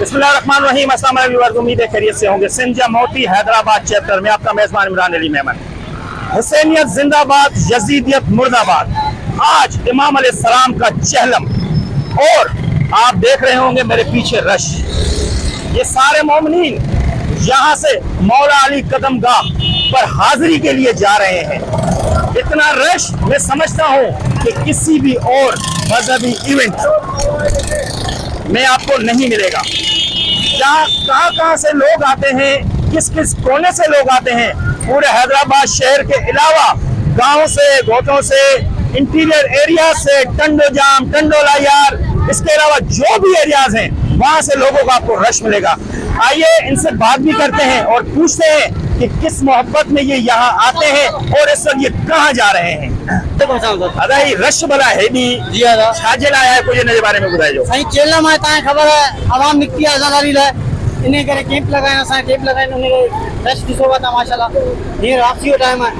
बिस्मिल्लाहिर्रहमानिर्रहीम। अस्सलाम वालेकुम व्यूअर्स, उम्मीद है खैरियत से होंगे। सिंजा मोती हैदराबाद चैप्टर में आपका मेजबान इमरान अली मेमन। हुसैनियत जिंदाबाद, यजीदियत मुर्दाबाद। आज इमाम अलैहिस्सलाम का चहलम और आप देख रहे होंगे मेरे पीछे रश। ये सारे मोमिनीन यहाँ से मौला अली कदमगाह पर हाजिरी के लिए जा रहे हैं। इतना रश मैं समझता हूँ कि किसी भी और मजहबी इवेंट में आपको नहीं मिलेगा। जहाँ कहाँ से लोग आते हैं, किस किस कोने से लोग आते हैं, पूरे हैदराबाद शहर के अलावा गांव से, गोटों से, इंटीरियर एरिया से, टंडो जाम, टंडो लायार, इसके अलावा जो भी एरियाज हैं वहां से लोगों का आपको रश मिलेगा। आइए इनसे बात भी करते हैं और पूछते हैं कि किस मोहब्बत में ये यहाँ आते हैं और इस वक्त ये कहाँ जा रहे हैं। अदाई रश भला है भी छाजे लाया है, कोई इनके बारे में बताइए। सही चेला में ताए खबर है आवाम निकती है आजादारी लाए इन्हें करे कैंप लगाए ना सां कैंप लगाए उन्हें रश दिसो था माशाल्लाह। ये वापसी का टाइम है,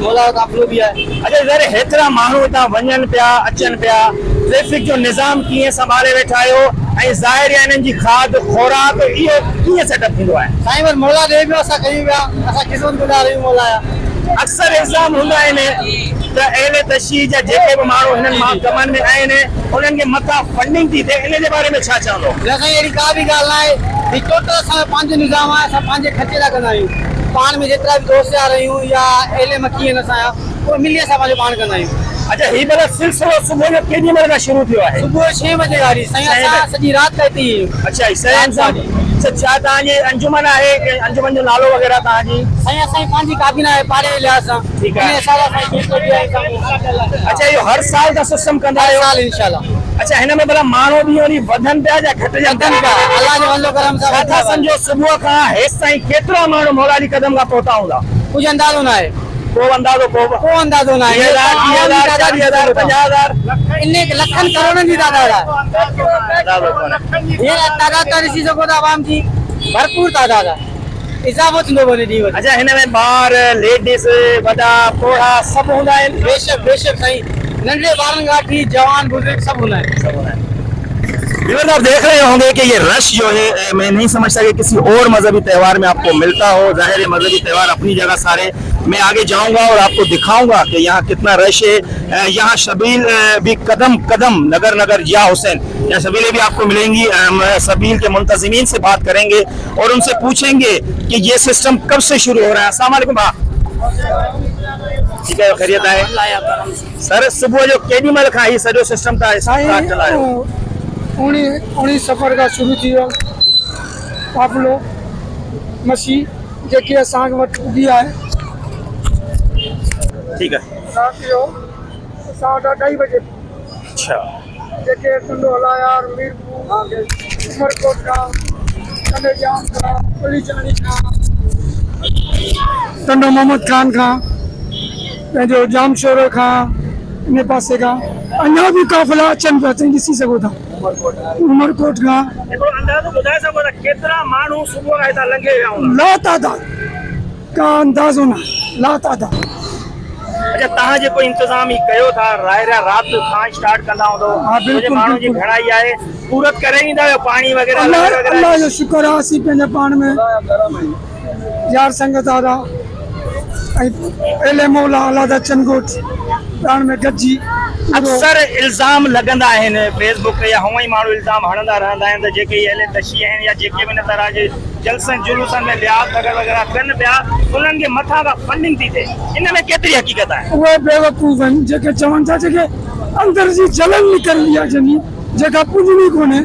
मौला का काफिलो भी है। अच्छा जरे हेतरा मानू इतना वञन पिया अचन पिया, ट्रैफिक जो निजाम किए संभाले वेठा आयो ऐं ज़ाहिर है इन्हनि जी खाद खोराक इहो कीअं सेटअप थींदो आहे? साईं पर मौला दे पियो असां कयूं पिया, असां क़िस्मत गुज़ार आहियूं मौला जा। अक्सर इल्ज़ाम हूंदा आहिनि त अहले तशरीह जा जेके बि माण्हू हिननि कमनि में आहिनि उन्हनि खे मथां फंडिंग थी थिए, इन जे बारे में छा चवंदो? साईं अहिड़ी का बि ॻाल्हि न आहे। टोटल असांजो पंहिंजो निज़ाम आहे, असां पंहिंजे ख़र्चे लाइ कंदा आहियूं। पाण में जेतिरा बि दोस्त यार आहियूं या अहले मकी आहिनि असांजा, उहे मिली असां पंहिंजो पाण कंदा आहियूं। अच्छा ही भला सिलसिलो सुबुह जो केॾी महिल खां शुरू थियो आहे? सुबुह 6 बजे गाड़ी साईं, असां सॼी राति ताईं थी। अच्छा सैन सां छा तव्हांजी अंजुमन आहे कि अंजुमन जो नालो वग़ैरह तव्हांजी? साईं असांजी पंहिंजी काबीना आहे पाड़े लिहाज़ सां। ठीकु आहे। अच्छा इहो हर साल का सिस्टम कंदा आहियो? साल इंशाल्लाह। अच्छा हिन में भला माण्हू बि वरी वधनि पिया या घटिजनि पिया? अल्लाह जो वल्लो करम सां छा सम्झो सुबुह खां हेसि ताईं केतिरा माण्हू मौला अली कदम खां पहुता हूंदा? कुझु अंदाज़ो न आहे, को अंदाज़ो न आहे। 10,000 40,000 50,000 इन्ने लखनि करोड़नि जी तादाद आहे। ये तादाद त ॾिसी सघो था आवाम जी, भरपूर तादाद आहे, इज़ाफ़ो थींदो वञे ॾींहुं वॾी। अच्छा हिन में ॿार लेडीज़ वॾा पोड़ा सभु हूंदा आहिनि? बेशक बेशक साईं, नंढे ॿारनि खां वठी जवान बुजुर्ग सभु हूंदा आहिनि। आप देख रहे होंगे कि ये रश जो है मैं नहीं समझता कि किसी और मजहबी त्यौहार में आपको मिलता हो। जाहिर है मजहबी त्यौहार अपनी जगह सारे, मैं आगे जाऊंगा और आपको दिखाऊंगा कि यहाँ कितना रश है। यहाँ शबील भी कदम कदम नगर नगर या हुसैन, यहाँ शबीलें भी आपको मिलेंगी। शबील के मुंतजिमीन से बात करेंगे और उनसे पूछेंगे कि ये सिस्टम कब से शुरू हो रहा है। अस्सलाम वालेकुम बा, ठीक है खैरियत है सर? सुबह जो केॾी महिल खां ही सॼो सिस्टम था स्टार्ट चलायो? 19 सफ़र का शुरू थी वियो काफ़िलो मसीह जेके असां वटि पुॼी आहे। ठीक है। राति जो असां वटि 2:30 बजे। अच्छा जेके टंडो हलायार, मीरपुर, उमरकोट का, टंडे जाम का, पुली चाणी का, टंडो मोहम्मद खान का, पंहिंजो जाम शोरो खां इन पासे खां अञा बि काफ़िला अचनि पिया, तव्हां ॾिसी सघो था। उमरकोट खां अंदाज़ो ॿुधाए सघो था केतिरा माण्हू सुबुह खां हितां लंघे विया हूंदा? लातादाद का अंदाज़ो न, लातादाद। अच्छा तव्हां जेको इंतज़ाम ही कयो था राति खां स्टार्ट कंदा हूंदो? हाँ बिल्कुल। माण्हू जी घणाई आहे पूरत करे ईंदा आहियो पाणी वग़ैरह? अल्लाह जो शुक्र आहे असीं पंहिंजे पाण में यार संगत आदा ऐं पहले मौला अलादा चनगोट पाण में गॾिजी। अक्सर इल्ज़ाम लगंदा आहिनि फेसबुक ते या हूअं ई माण्हू इल्ज़ाम हणंदा रहंदा आहिनि त जेके अहले तशरीह आहिनि या जेके बि इन तरह जे जलसनि जुलूसनि में लिहाज़ वग़ैरह कनि पिया उन्हनि खे मथां खां फंडिंग थी थिए, इन में केतिरी हक़ीक़त आहे? उहे बेवकूफ़ आहिनि जेके चवनि था, जेके अंदर जी जलन निकिरंदी आहे जंहिंजी, जेका पुॼणी कोन्हे।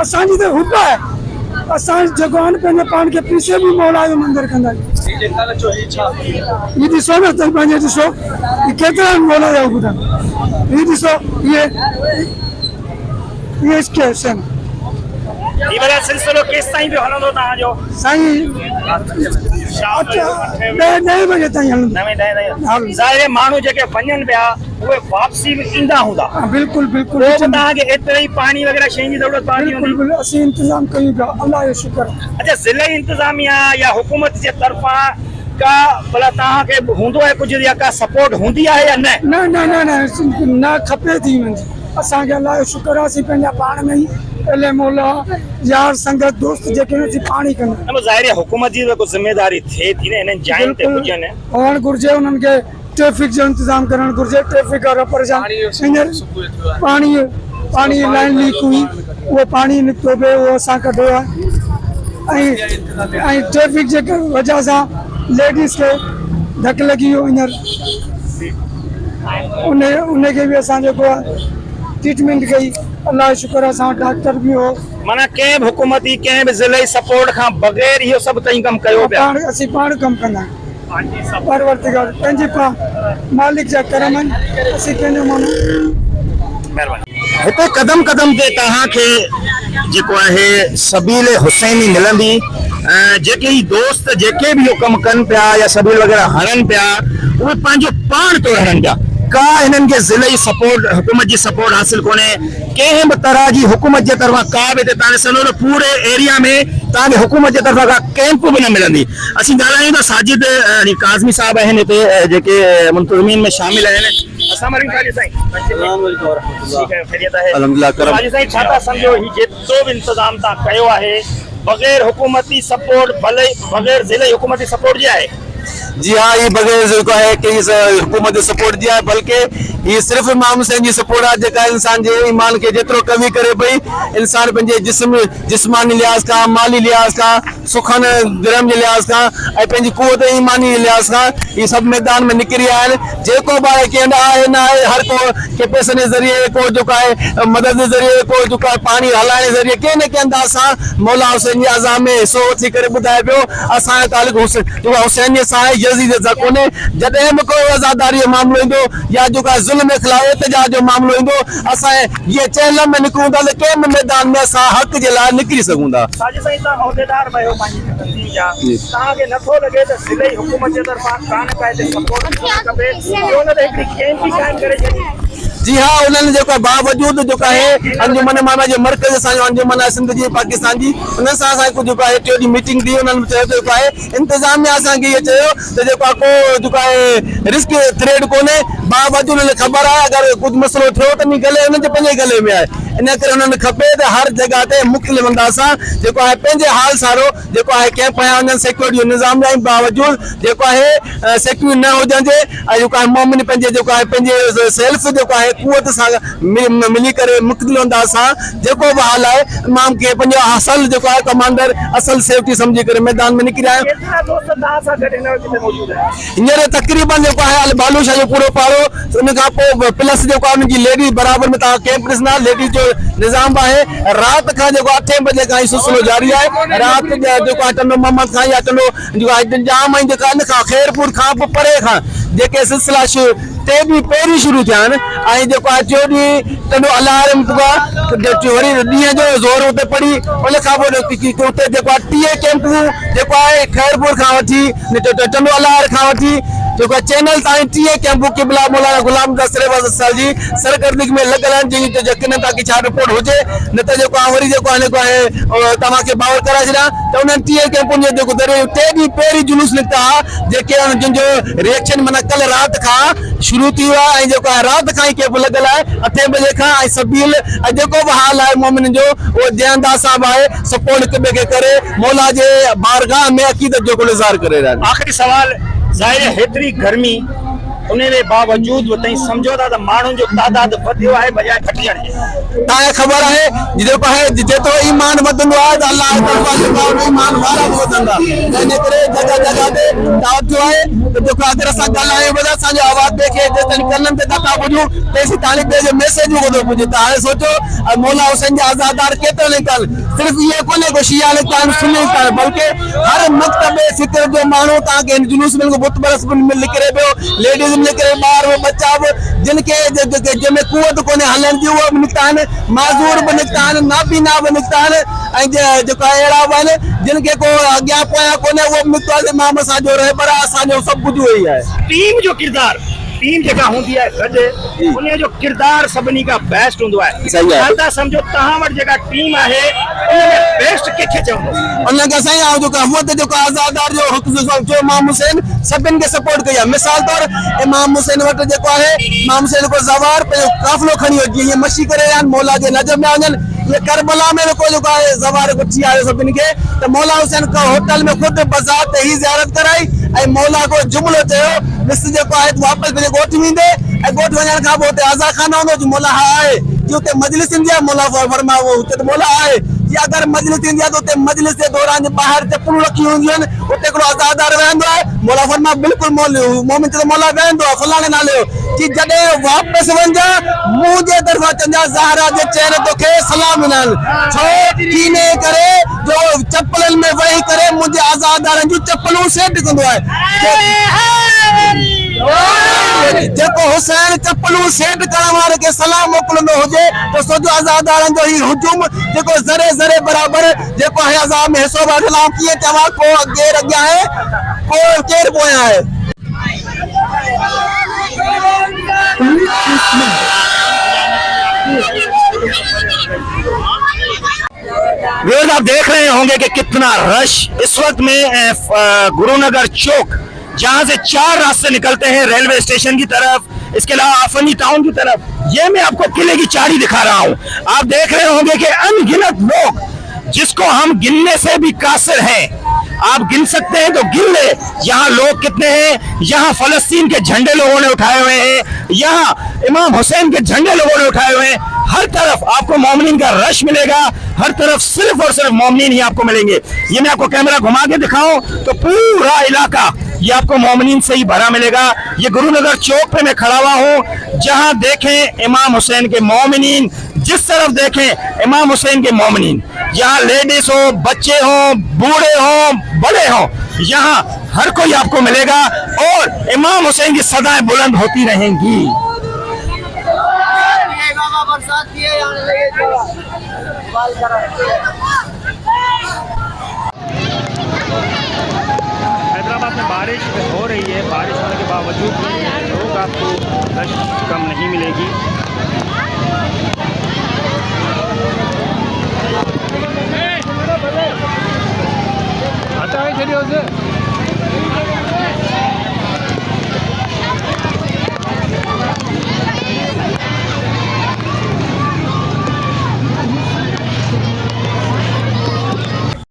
असांजी त हुब आहे, असां जेको आहे पंहिंजे पाण खे पीछे बि मौला जो मंदरु कंदा आहियूं। हीअ ॾिसो न तव्हां पंहिंजे ॾिसो केतिरा मौला जा ॿुधा, हीअ ॾिसो ये इसके हुसैन ये वाला सिलसिलो केस ताईं भी हलंदो तव्हांजो? साईं 9 बजे ताईं हलंदो। ज़ाहिर माण्हू जेके वञनि पिया उहे वापसी में ईंदा हूंदा? बिल्कुल बिल्कुल। तव्हांखे एतिरे ई पाणी वग़ैरह शइ जी ज़रूरत पवंदी हूंदी? बिल्कुल असीं इंतज़ाम कयूं पिया, अल्लाह जो शुक्र। अच्छा ज़िले इंतज़ामिया या हुकूमत जे तरफ़ां का भला तव्हांखे हूंदो आहे कुझु या का सपोर्ट हूंदी आहे या न? न खपे थी वञे। असांखे अल्लाह जो शुक्र आहे असीं पंहिंजा पाण में ई एले मौला यार संगत दोस्त जेके न पाणी कंदा न ज़ाहिर है हुकूमत जी को जिम्मेदारी थे थी ने इन जाइन ते पुजन हुअण घुर्जे उन्हनि खे ट्रैफिक जो इंतजाम करणु घुर्जे ट्रैफिक वारा परेशान हींअर पाणी लाइन लीक हुई उहो पाणी निकितो पियो उहो असां कढियो आहे ऐं ट्रैफिक जे वजह सां लेडीज़ खे धक लॻी वियो हींअर उनखे बि असां जेको आहे ट्रीटमेंट कई अल्लाह जो शुक्र असां डॉक्टर बि हो माना कंहिं बि हुकूमती कंहिं बि ज़िले सपोर्ट खां बग़ैर इहो सभु तई कमु कयो पिया असीं पाण कमु कंदा आहियूं परवरदिगार पंहिंजे मालिक जा करम आहिनि असीं कंहिंजो माण्हू हिते कदम कदम ते तव्हांखे जेको आहे सबील हुसैनी मिलंदी जेके ई दोस्त जेके भी इहो कमु कनि पिया या सबील वग़ैरह हणनि पिया उहे पंहिंजो पाण तो हणनि पिया का हिननि खे ज़िले सपोर्ट हुकूमत जी सपोर्ट हासिल कोन्हे कंहिं बि तरह जी हुकूमत जे तरफ़ां का बि हिते तव्हांखे सॼो पूरे एरिया में तव्हांखे हुकूमत जे तरफ़ां का कैंप बि न मिलंदी असीं ॻाल्हायूं था साजिद काज़मी साहब आहिनि हिते जेके मुंतज़मीन में शामिल आहिनि अस्सलाम वालेकुम साईं छा था सम्झो ही जेतिरो बि इंतज़ाम तव्हां कयो आहे बग़ैर हुकूमती सपोर्ट भले बग़ैर ज़िले हुकूमती सपोर्ट जे आहे जी हाँ ये बगैर जो है कि हुकूमत सपोर्ट दिया है बल्कि ये सिर्फ इमाम हुसैन जी सपोर्ट है जेका इंसान जे ईमान के जेतरो कमी करे पई इंसान पंहिंजे जिस्मानी लिहाज का माली लिहाज का सुखन दिरम जे लिहाज का ऐं पंहिंजी कुवत ईमानी लिहाज का ये सब मैदान में निकिरी आया आहिनि जेको बि आहे कंहिं आहे न आहे हर को के पैसनि जे ज़रिए को जेको आहे मदद जे ज़रिए को जेको आहे पाणी हलाइण जे ज़रिए कंहिं न कंहिं अंदाज़ सां मौला हुसैन जी अज़ा में हिसो वठी करे ॿुधाए पियो असांजो तालुक हुसैन सां आहे यज़ीद सां कोन्हे जॾहिं बि को आज़ादारी जो मामिलो ईंदो या जेको आहे ज़ुल्म जे ख़िलाफ़ एहतजाज जो मामिलो ईंदो असां जीअं चहल में निकिरूं था त कंहिं बि मैदान में असां हक़ जे लाइ निकिरी सघूं था साजिद साईं तव्हां उहिदेदार बि आहियो पंहिंजी तंज़ीम जा तव्हांखे नथो लॻे त ज़िले हुकूमत जे तरफ़ां कान का हिते सपोर्ट खपे उन ते हिकिड़ी कैंप बि क़ाइमु करे छॾी जी हाँ उन्होंने जो बावजूद जो है अंजुमन मामा जो मरकज अंजुमन सिंध जी पाकिस्तान जी उन कुछ टियों ॾींहुं मीटिंग थी उन्होंने चयो इंतजामिया असांखे इहो चयो त को रिस्क थ्रेड कोन्हे बावजूद उन्हें खबर है अगर कुछ मसलो थियो त गले उन्हनि पंहिंजे गले में आहे इन करे उन्हनि खपे त हर जगह ते मुख़्तलिफ़ अंदाज़ सां जेको आहे पंहिंजे हाल सारो जेको आहे कैंप हया वञनि सिक्योरिटी जो निज़ाम जे बावजूद जेको आहे सिक्योरिटी न हुजण जे ऐं जेको आहे मोमिन पंहिंजे जेको आहे पंहिंजे सेल्फ जेको आहे कुवत सां मिली करे मुख़्तलिफ़ अंदाज़ सां जेको बि हाल आहे इमाम खे पंहिंजो असल जेको आहे कमांडर असल सेफ्टी सम्झी करे मैदान में निकिरी आया हींअर तक़रीबन जेको आहे बालूशाह जो पूरो पाड़ो उन खां पोइ प्लस जेको आहे उनजी लेडीज़ बराबरि में तव्हां कैंप ॾिसंदा लेडीज़ जो निज़ाम आहे रात का जो 8 बजे का सिलसिलो जारी है रात जो टनो मोहम्मद खां या टनो जो जाम इन का खैरपुर का परे का जेके सिलसिला ते भी पहिरीं शुरू थिया आहिनि जो टनो अलार्म वरी ॾींहं जो ज़ोर उते पड़ी उन खां पोइ उते जेको 30 कैंपूं जेको आहे खैरपुर खां वठी टनो अलार खां वठी जो चैनल ताईं 30 कैंपूं क़िबला मौलाना गुलाम दस्तरेबाज़ जी सरकर्दगी में लॻल आहिनि जंहिंजी यकीन ताकि छा रिपोर्ट हुजे न त जेको आहे वरी जेको आहे तव्हांखे बावर कराए छॾियां त उन्हनि 30 कैंपुनि जे जेको ज़रिए टे ॾींहं पहिरीं जुलूस निकिता हुआ जेके जंहिंजो रिएक्शन माना कल्ह राति खां शुरू थी वियो आहे ऐं जेको आहे राति खां ई कैंप लॻल आहे 8 बजे खां ऐं सबील ऐं जेको बि हाल आहे मोमिन जो उहो जंहिं अंदाज़ सां बि आहे सपोर्ट हिक ॿिए खे करे मौला जे बारगाह में अक़ीदत जो इज़हार करे रहिया आहिनि आख़िरी सवाल ज़ाहिर है हेतिरी गर्मी उनजे बावजूद तई समझो था त माण्हुनि जो तादाद वधियो आहे बजाय घटिजण जे तव्हांखे ख़बर आहे जेको आहे जेतिरो ईमान वधंदो आहे त अल्लाह जेको ईमान वारा बि वधंदा इन करे जगह जगह ते दावत जो आहे त जेको अगरि असां ॻाल्हायूं पिया असांजो आवाज़ ॿिए खे जेसिताईं कननि ते नथा पुॼूं तेसिताईं ताणी ॿिए जो मैसेज बि कोन पुॼे त हाणे सोचो मौला हुसैन जा आज़ादार केतिरा निकितल सिर्फ़ु इहो कोन्हे को शिया निकिता आहिनि सुन्नी निकिता आहिनि बल्कि हर मकतबे फिक्र जो माण्हू तव्हांखे हिन जुलूस में बुत बरस में निकिरे पियो लेडीज़ निकिरे ॿार बच्चा बि जिनखे जंहिंमें कुवत कोन्हे हलण जी उहे बि निकिता आहिनि माज़ूर बि निकिता आहिनि नाबीना बि निकिता आहिनि ऐं जेको अहिड़ा बि आहिनि जिनखे को अॻियां पोयां कोन्हे उहो बि निकितो आहे इमाम असांजो रहबर आहे असांजो सभु कुझु उहो ई आहे टीम जो किरदार टीम जेका हूंदी आहे गॾु उन जो किरदार सभिनी खां बेस्ट हूंदो आहे था सम्झो तव्हां वटि जेका टीम आहे उन में बेस्ट कंहिंखे चवंदो उनखे साईं ऐं जेको हुअ त जेको आज़ादार जो हुकुम इमाम हुसैन सभिनि खे सपोर्ट कई आहे मिसाल तौर इमाम हुसैन वटि जेको आहे इमाम हुसैन को ज़वार पंहिंजो काफ़िलो खणी वियो जीअं मशी करे आहिनि मौला जे नजर में वञनि ये करबला में को जो है सवार को थी आयो सभिन के तो मौला हुसैन का होटल में खुद बजात ही ज़ियारत कराई ऐं मौला को जुमलो चयो मिस जेको आहे वापस पंहिंजे ॻोठ वेंदे ऐं ॻोठ वञण खां पोइ हुते आज़ा खाना हूंदो जो मौला आहे जी हुते मजलिस ईंदी आहे मौला फरमा हुते त मौला आहे जी अगर मजलिस ईंदी आहे त हुते मजलिस जे दौरान जे ॿाहिरि चप्पलूं रखी हूंदियूं आहिनि हुते हिकिड़ो आज़ादार वेहंदो आहे मौला फरमा बिल्कुलु मोमिन चयो मौला वेहंदो आहे फलाणे नाले जो कि जॾहिं वापसि वञा मुंहिंजे तरफ़ां चवंदा ज़हरा जे चेहरे तोखे सलाम ॾिनल छो कीने करे जो चप्पलनि में वेही करे मुंहिंजे आज़ादारनि जूं चप्पलूं सेट कंदो आहे जेको हुसैन चप्पलूं सेट करण वारे खे सलाम मोकिलंदो हुजे त सोचो आज़ादारनि जो ही हुजूम जेको ज़रे ज़रे बराबर जेको आहे अज़ाब में हिसो वठल आहे कीअं चवां को केरु अॻियां आहे को केरु पोयां आहे व्यूअर्स आप देख रहे होंगे कि कितना रश इस वक्त में गुरुनगर चौक जहां से 4 रास्ते निकलते हैं रेलवे स्टेशन की तरफ इसके अलावा आफनी टाउन की तरफ ये मैं आपको किले की चारी दिखा रहा हूं आप देख रहे होंगे कि अनगिनत लोग जिसको हम गिनने से भी कासिर हैं आप गिन सकते हैं तो गिन ले यहाँ लोग कितने हैं यहाँ फलस्तीन के झंडे लोगों ने उठाए हुए हैं यहाँ इमाम हुसैन के झंडे लोगों ने उठाए हुए हैं हर तरफ आपको मोमिनीन का रश मिलेगा हर तरफ सिर्फ और सिर्फ मोमिनीन ही आपको मिलेंगे ये मैं आपको कैमरा घुमा के दिखाऊं तो पूरा इलाका ये आपको मोमिनीन से ही भरा मिलेगा ये गुरुनगर चौक पे मैं खड़ा हुआ हूँ जहाँ देखें इमाम हुसैन के मोमिनीन जिस तरफ देखें इमाम हुसैन के मोमिनीन यहाँ लेडीज हो बच्चे हो बूढ़े हो बड़े हो यहाँ हर कोई आपको मिलेगा और इमाम हुसैन की सदाएं बुलंद होती रहेंगी हैदराबाद में बारिश हो रही है बारिश होने के बावजूद भी लोग आपको रश कम नहीं मिलेगी